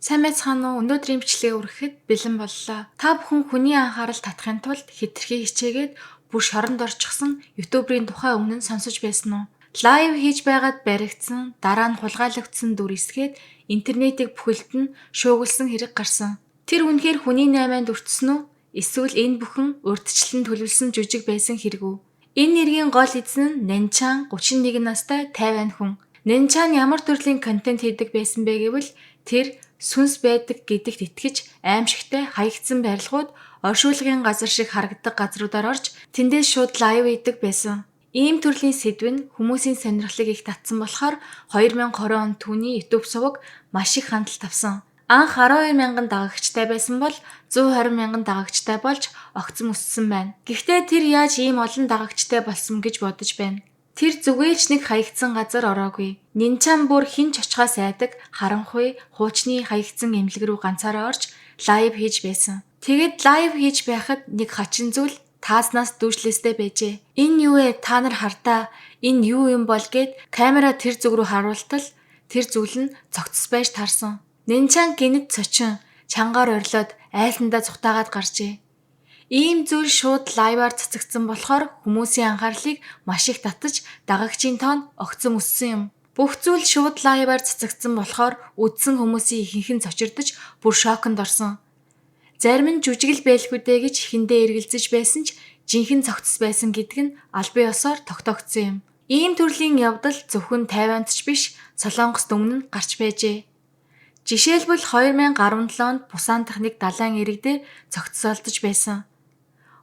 Сайн байцгаана уу? Өнөөдрийн бичлэгээ хүрэхэд бэлэн боллоо. Та бүхэн хүний анхаарал татахын тулд хэтэрхий хичээгээд бүр шоронд орчихсон YouTube-ийн тухай өмнө нь сонсож байсан уу? Лайв хийж байгаад баригдсан, дараа нь хулгайлагдсан дүр эсгээд интернетийг бүхэлд нь шуугилсан хэрэг гарсан. Тэр үнэхээр хүний наймаанд өртсөн үү? Эсвэл энэ бүхэн урьдчилан төлөвлөсөн жүжиг байсан хэрэг үү? Энэ нэргийн гол эзэн нь Нанчан 31 настай 50 хүн. Нанчан ямар төрлийн контент хийдэг байсан бэ гэвэл тэр сүнс байдаг гэдэгт итгэж аимшигтай хаягдсан барилгууд оршуулгын газар шиг харагддаг газруудаар орж тэндээс шууд лайв хийдэг байсан. Ийм төрлийн сэдв нь хүмүүсийн сонирхлыг их татсан болохоор 2020 он түүний YouTube суваг маш их хандлт авсан. Анх 12 мянган дагагчтай байсан бол 120 мянган дагагчтай болж огцом өссөн байна. Гэхдээ тэр яаж ийм олон дагагчтай болсон гэж бодож байна. Тэр зүгээр ч нэг хаягдсан газар ороогүй. Нинчан бүр хин ч очихоос айдаг харанхуй хуучны хаягдсан эмнэлэг рүү ганцаараа орж лайв хийж байсан. Тэгэд лайв хийж байхад нэг хачин зүйл тааснаас дүүжлээстэй байжээ. Энэ юу вэ? Та нар хартаа. Энэ юу юм бол гэд камера тэр зүг рүү харуултал тэр зүйл нь цогцос байж таарсан. Нинчан гинэд цочин чангаар орлоод айлтандаа цухтаагаад гарчээ. Ийм зүйл шууд лайваар цацагдсан болохоор хүмүүсийн анхаарлыг маш их татаж дагагчийн тоон огцом өссөн юм. Бүх зүйл шууд лайваар цацагдсан болохоор үдсэн хүмүүсийн ихэнх нь цочирдож бүр шоконд орсон. Зарим нь жүжигл байлгүй дээ гэж ихэндээ эргэлзэж байсан ч жинхэнэ цогцос байсан гэдг нь албан ёсоор тогтоогдсон юм. Ийм төрлийн явдал зөвхөн Тайванд ч биш Солонгост өмнө нь гарч байжээ. Жишээлбэл 2017 онд Бусан дахь нэг далайн эрэг дээр цогцолдож байсан.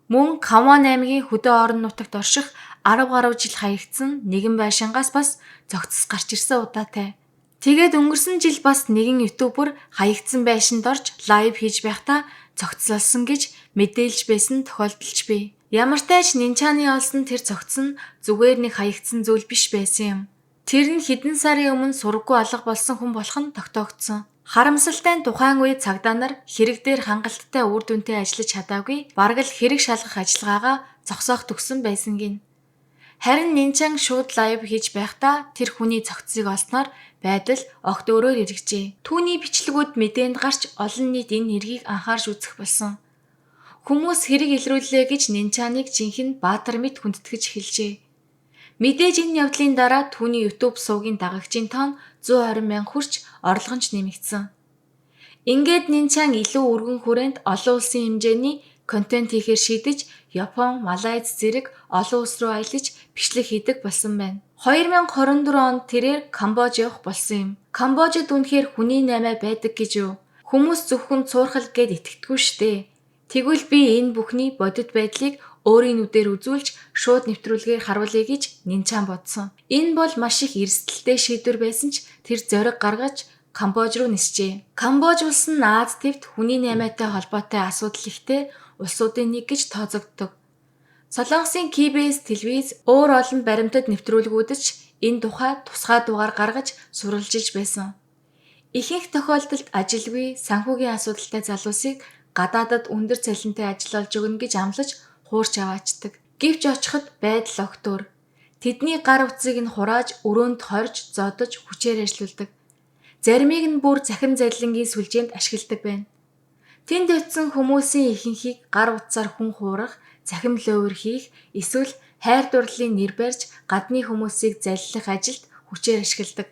Мөн Камон аймгийн хөдөө орон нутагт орших 10 гаруй жил хаягдсан нэгэн байшингаас бас цогцос гарч ирсэн удаатай. Тэгээд өнгөрсөн жил бас нэгэн ютубер хаягдсан байшинд орж лайв хийж байхдаа цогцолсон гэж мэдээлж байсан тохиолдолч бий. Ямартай ч Нинчаны олсон тэр цогцос нь зүгээр нэг хаягдсан зүйл биш байсан юм. Тэр нь хэдэн сарын өмнө сургаггүй алга болсон хүн болох нь тогтоогдсон. Харамсалтай нь тухайн үед цагдаа нар хэрэг дээр хангалттай үр дүнтэй ажиллаж чадаагүй, бараг л хэрэг шалгах ажиллагаагаа зогсоох төгсөн байсан гин. Харин Нинчан шууд лайв хийж байхдаа тэр хүний цогцсыг олсноор байдал огт өөрөөр эргэжээ. Түүний бичлэгүүд мэдээнд гарч олон нийт энэ хэргийг анхаарч үзэх болсон. Хүмүүс хэрэг илрүүллээ гэж Нинчаныг жинхэнэ баатар мэт хүндэтгэж эхэлжээ. Мэдээж энэ явдлын дараа түүний YouTube сувгийн дагагчийн тоон 120 мянга хүрч орлого нь нэмэгдсэн. Ингээд Нинчан илүү өргөн хүрээнд олон улсын хэмжээний контент хийхээр шийдэж Япон, Малайз зэрэг олон улс руу аялаж бичлэг хийдэг болсон байна. 2024 онд тэрээр Камбож явах болсон юм. Камбожид үнэхээр хүний наймаа байдаг гэж юу? Хүмүүс зөвхөн цуурхал гэд итгэдэггүй штэ. Тэгвэл би энэ бүхний бодит байдлыг өөрийн нүдээр үзүүлж шууд нэвтрүүлгээр харуулъя гэж Нинчан бодсон. Энэ бол маш их эрсдэлтэй шийдвэр байсан ч тэр зориг гаргаж Камбож руу нисжээ. Камбож улс нь Аз тивд хүний наймаатай холбоотой асуудал ихтэй улсуудын нэг гэж тооцогддог. Солонгосын KBS телевиз өөр олон баримтад нэвтрүүлгүүдэд ч энэ тухай тусгай дугаар гаргаж сурвалжилж байсан. Ихэнх тохиолдолд ажилгүй, санхүүгийн асуудалтай залуусыг гадаадад өндөр цалинтай ажил олж өгнө гэж амлаж хуурч аваачдаг. Гэвч очиход байдал огтур. Тэдний гар утсыг нь хурааж, өрөөнд хорж, зодож, хүчээр ажилуулдаг. Заримыг нь бүр захин заллингийн сүлжээнд ашигладаг байна. Тэнд очисон хүмүүсийн ихэнхийг гар утсаар хүн хуурах, захим лөөвөр хийх, эсвэл хайр дурлалын нэр барьж гадны хүмүүсийг заллах ажилд хүчээр ашигладаг.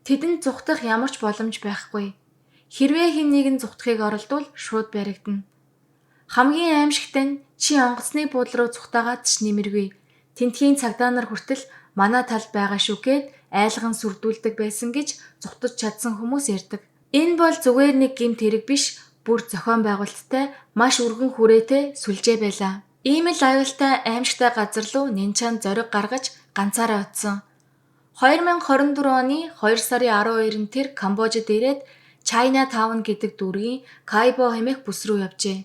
Тэдэнд зүхтах ямар ч боломж байхгүй. Хэрвээ хэн нэгэн зүхтахыг оролдвол шууд баригдана. Хамгийн аимшигтай нь чи онгоцны буудлын руу зүхтаагаад ч нэмэргүй. Тентхийн цагдаа нар хүртэл манай талд байгаа шүү гэд айлган сүрдүүлдэг байсан гэж зүхтаж чадсан хүмүүс ярьдаг. Энэ бол зүгээр нэг гэмт хэрэг биш, бүр зохион байгуулалттай, маш өргөн хүрээтэй сүлжээ байлаа. Ийм л аюултай аимшигтай газар руу Нинчан зориг гаргаж ганцаараа очсон. 2024 оны 2 сарын 12-нд тэр Камбожид ирээд China Town гэдэг дүүргийн Кайбо хэмээх бүс рүү явжээ.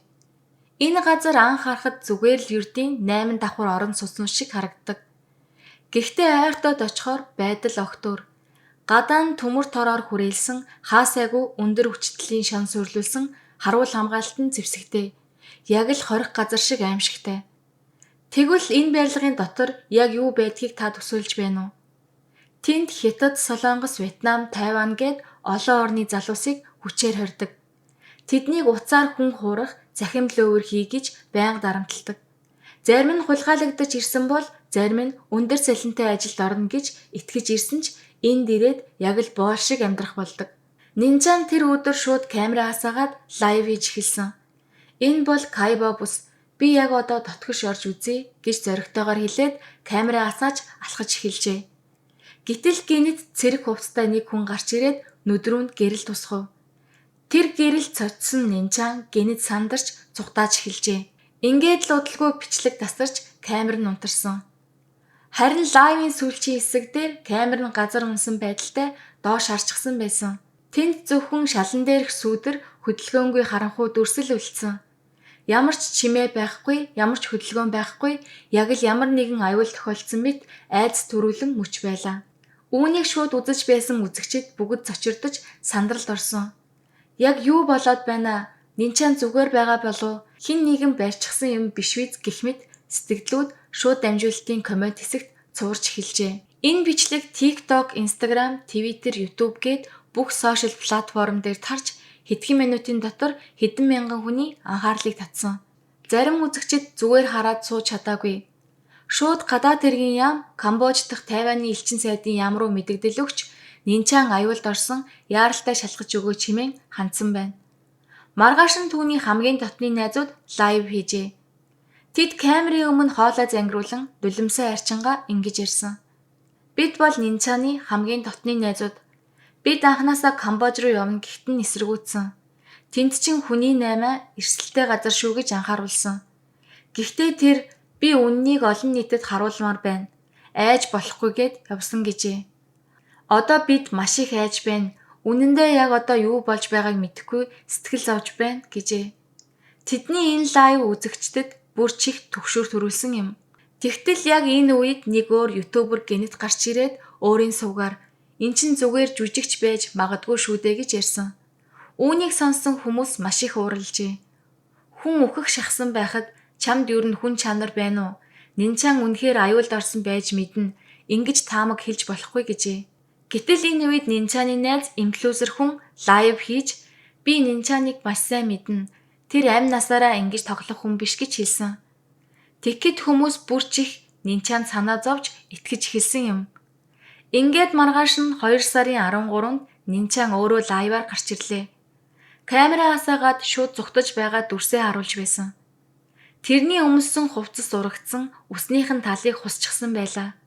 Энэ газар анх харахад зүгээр л ердийн 8 давхар орон суусан шиг харагддаг. Гэхдээ ойртоод очихоор байдал огтур. Гадаа нь төмөр тороор хүрээлсэн хаасайгүй өндөр хүчтэлийн шон суйрлуулсан харуул хамгаалтын зэвсэгтэй. Яг л хорих газар шиг аимшигтай. Тэгвэл энэ барилгын дотор яг юу байдгийг та төсөөлж байна уу? Тэнд Хятад, Солонгос, Вьетнам, Тайван гээд олон орны залуусыг хүчээр хордог. Тэднийг уцаар хүн хуурах, захим лөөвөр хийгэж байнга дарамталдаг. Зарим нь хулгайлагдаж ирсэн бол зарим нь өндөр салентай ажилд орно гэж итгэж ирсэн ч энд ирээд яг л боол шиг амьдрах болдог. Нинжан тэр өдөр шууд камераа асаагаад лайв хийж эхэлсэн. Энэ бол Кайба бус. Би яг одоо дотгош орж үзье гэж зоригтойгоор хэлээд камераа асааж алхаж эхэлжээ. Гэтэл гинэд цэрэг хувцастай нэг хүн гарч ирээд нүдрүүнд гэрэл тусгав. Тэр гэрэл цочсон Нинжан гинэд сандарч цухтааж эхэлжээ. Ингээд л удалгүй бичлэг тасарч камер нь унтарсан. Харин лайвын сүүлчийн хэсэг дээр камер нь газар унсан байдалтай доош харчихсан байсан. Тэнд зөвхөн шалан дээрх сүүдэр хөдөлгөөнгүй харанхуй дүрсэл үлдсэн. Ямар ч чимээ байхгүй, ямар ч хөдөлгөөн байхгүй, яг л ямар нэгэн аюул тохиолдсон мэт айдас төрүүлэн мөч байлаа. Үүнийг шууд үзэж байсан үзэгчид бүгд цочирдож сандралд орсон. Яг юу болоод байна? Нинчан зүгээр байгаа болов? Хин нэгэн барьчихсан юм биш биз гэх мэт сэтгэлдүүд шууд дамжуулалтын коммент хэсэгт цуурч эхэлжээ. Энэ бичлэг TikTok, Instagram, Twitter, YouTube гээд бүх сошиал платформ дээр тарж хэдхэн минутын дотор хэдэн мянган хүний анхаарлыг татсан. Зарим үзэгчид зүгээр хараад сууж чадаагүй. Шууд гадаад хэргийн яам Камбож дахь Тайваны элчин сайдын яам руу мэдэгдэл өгч Нинчан аюулд орсон яаралтай шалгаж өгөө чимээн хандсан байна. Маргааш нь түүний хамгийн дотны найзууд лайв хийжээ. Тэд камерын өмнө хоолой зангируулан нулимсаа арчингаа ингэж ярьсан. Бид бол Нинчаны хамгийн дотны найзууд. Бид анханасаа Камбож руу явна гэхдээ эсэргүүцсэн. Тэнд чин хүний наймаа эрсдэлтэй газар шүү гэж анхааруулсан. Гэхдээ тэр би үннийг олон нийтэд харуулмаар байна. Айж болохгүйгээд явсан гэжээ. Одоо бид маш их айж байна. Үнэндээ яг одоо юу болж байгааг мэдэхгүй сэтгэл зовж байна гэжээ. Тэдний энэ лайв үзэгчдэд бүр чих төгшөөр төрүүлсэн юм. Тэгтэл яг энэ үед нэг өөр ютубер гинэт гарч ирээд өөрийн сувгаар эн чин зүгээр жүжигч байж магадгүй шүү дээ гэж ярьсан. Үүнийг сонсон хүмүүс маш их ууралжээ. Хүн өөхөх шахсан байхад чамд юу н хүн чанар байна уу? Нинчан үнэхээр аюулд орсон байж мэднэ. Ингиж таамаг хэлж болохгүй гэжээ. Гэтэл энэ үед Нинчаны найз инфлюенсер хүн лайв хийж би Нинчаныг маш сайн мэднэ. Тэр амь насаараа ингэж тоглох хүн биш гэж хэлсэн. Тэгэхэд хүмүүс бүр чих Нинчан санаа зовж итгэж эхэлсэн юм. Ингээд маргааш нь 2 сарын 13-нд Нинчан өөрөө лайваар гарч ирлээ. Камераа асаагаад шууд зүгтэж байгаа дүрсээ харуулж байсан. Тэрний өмссөн хувцас урагдсан, үснийх нь талыг хусчихсан байлаа.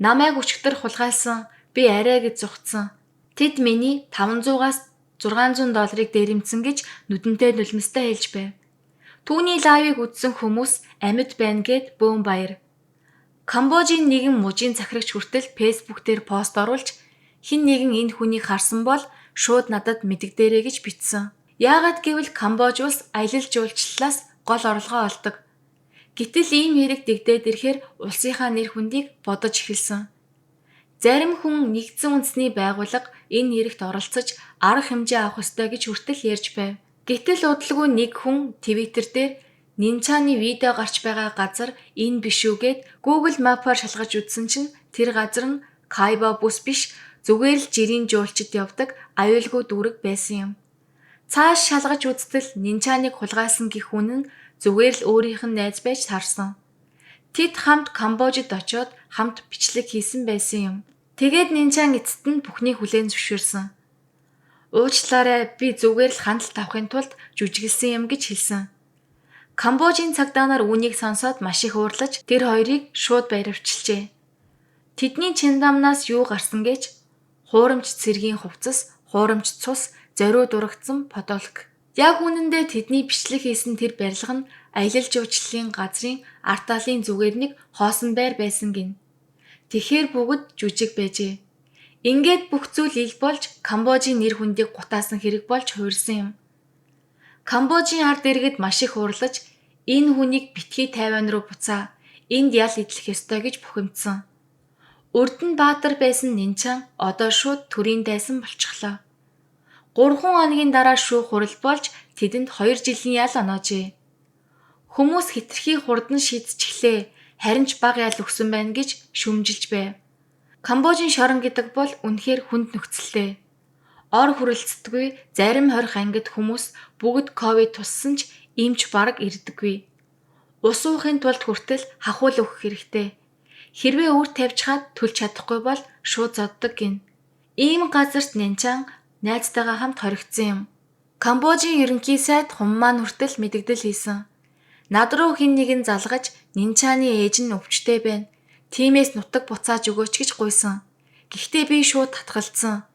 Намайг өчигдөр хулгайлсан, би арай гэж зүгтсэн. Тэд миний 500-аас 600 долларыг дээрэмдсэн гэж нүдэнтэй нулимстай хэлж байв. Түүний лайвыг үзсэн хүмүүс амьд байна гэд бөөн баяр. Камбожийн нэгэн мужийн захирагч хүртэл Facebook дээр пост оруулж хэн нэгэн энэ хүнийг харсан бол шууд надад мэдэгдээрэй гэж бичсэн. Яагаад гэвэл Камбож улс аялал жуулчлалаас гол орлогоо олдог. Гэтэл ийм хэрэг дэгдээд ирэхээр улсынхаа нэр хүндийг бодож эхэлсэн. Зарим хүн нэгдсэн үндэсний байгууллага энэ хэрэгт оролцож арга хэмжээ авах ёстой гэж хүртэл ярьж байв. Гэтэл удалгүй нэг хүн Twitter дээр Нинчаны видео гарч байгаа газар энэ биш үгээд Google Map-аар шалгаж үзсэн чинь тэр газар нь Кайба бус биш зүгээр л жирийн жуулчид явдаг аюулгүй дүүрэг байсан юм. Цааш шалгаж үзтэл Нинчаныг хулгайлсан гэх хүн нь зүгээр л өөрийнх нь найз байж таарсан. Тэд хамт Камбожид очиод хамт бичлэг хийсэн байсан юм. Тэгээд Нинчан эцэст нь бүхний хүлээн зөвшөөрсөн. Уучлаарай би зүгээр л хандлт авахын тулд жүжиглсэн юм гэж хэлсэн. Камбожийн цагдаа нар үүнийг сонсоод маш их уурлаж тэр хоёрыг шууд баярлавчилжээ. Тэдний чиндамнаас юу гарсан гэж хуурамч цэргийн хувцас, хуурамч цус, зориуд урагдсан подолк. Яг үнэндээ тэдний бичлэг хийсэн тэр барилга нь аялал жуулчлалын газрын арт талын зүгээр нэг хоосон байр байсан гин. Тэгэхээр бүгд жүжиг байжээ. Ингээд бүх зүйл ил болж Камбожийн нэр хүндийг гутаасан хэрэг болж хуурсан юм. Камбожийн ард иргэд маш их уурлаж энэ хүнийг битгий Тайван руу буцаа, энд ял идэх ёстой гэж бухимдсан. Урд нь баатар байсан Нинчан одоо шууд төрийн дайсан болчихлоо. 3 хоногийн дараа шүүх хурал болж тэдэнд 2 жилийн ял оноожээ. Хүмүүс хэтэрхий хурдан шийдчихлээ, харин ч бага ял өгсөн байна гэж шүмжилж байв. Камбожийн шорон гэдэг бол үнэхээр хүнд нөхцөлтэй. Ор хүрэлцдэггүй зарим хорих ангид хүмүүс бүгд ковид туссан ч эмч бараг ирдэггүй. Ус уухын тулд хүртэл хахуул өгөх хэрэгтэй. Хэрвээ үр тавьж хаад төлж чадахгүй бол шууд зоддог гин. Ийм газарт Нинчан найзтайгаа хамт хоригдсон юм. Камбожийн ерөнхий сайд хум маань хүртэл мэдэгдэл хийсэн. Над руу хэн нэгэн залгаж Нинчаны ээж нь өвчтэй байна. Тиймээс нутаг буцааж өгөөч гэж гуйсан. Гэхдээ би шууд татгалцсан.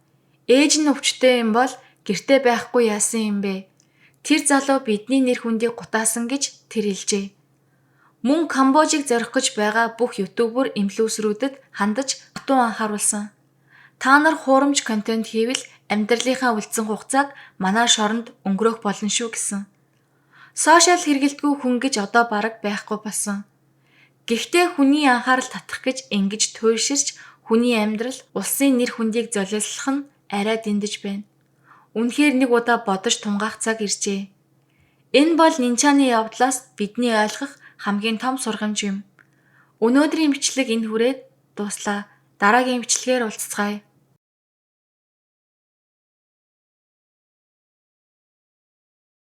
Ээж нь өвчтэй юм бол гэртээ байхгүй яасан юм бэ? Тэр залуу бидний нэр хүндийг гутаасан гэж тэр хэлжээ. Мөн Камбожийг зорих гэж байгаа бүх ютубер инфлюенсерүүдэд хандаж хатуу анхааруулсан. Та нар хуурамч контент хийвэл амьдралынхаа үлдсэн хугацааг манай шоронд өнгөрөөх болно шүү гэсэн. Сошиал хэрэглэдэггүй хүн гэж одоо бараг байхгүй болсон. Гэхдээ хүний анхаарал татах гэж ингэж туйлширч хүний амьдрал, улсын нэр хүндийг золиослох нь арай дэндэж байна. Үнэхээр нэг удаа бодож тунгаах цаг иржээ. Энэ бол Нинчаны явдлаас бидний ойлгох хамгийн том сургамж юм. Өнөөдрийн бичлэг энэ хүрээд дуслаа. Дараагийн бичлэгээр уулзцгаая.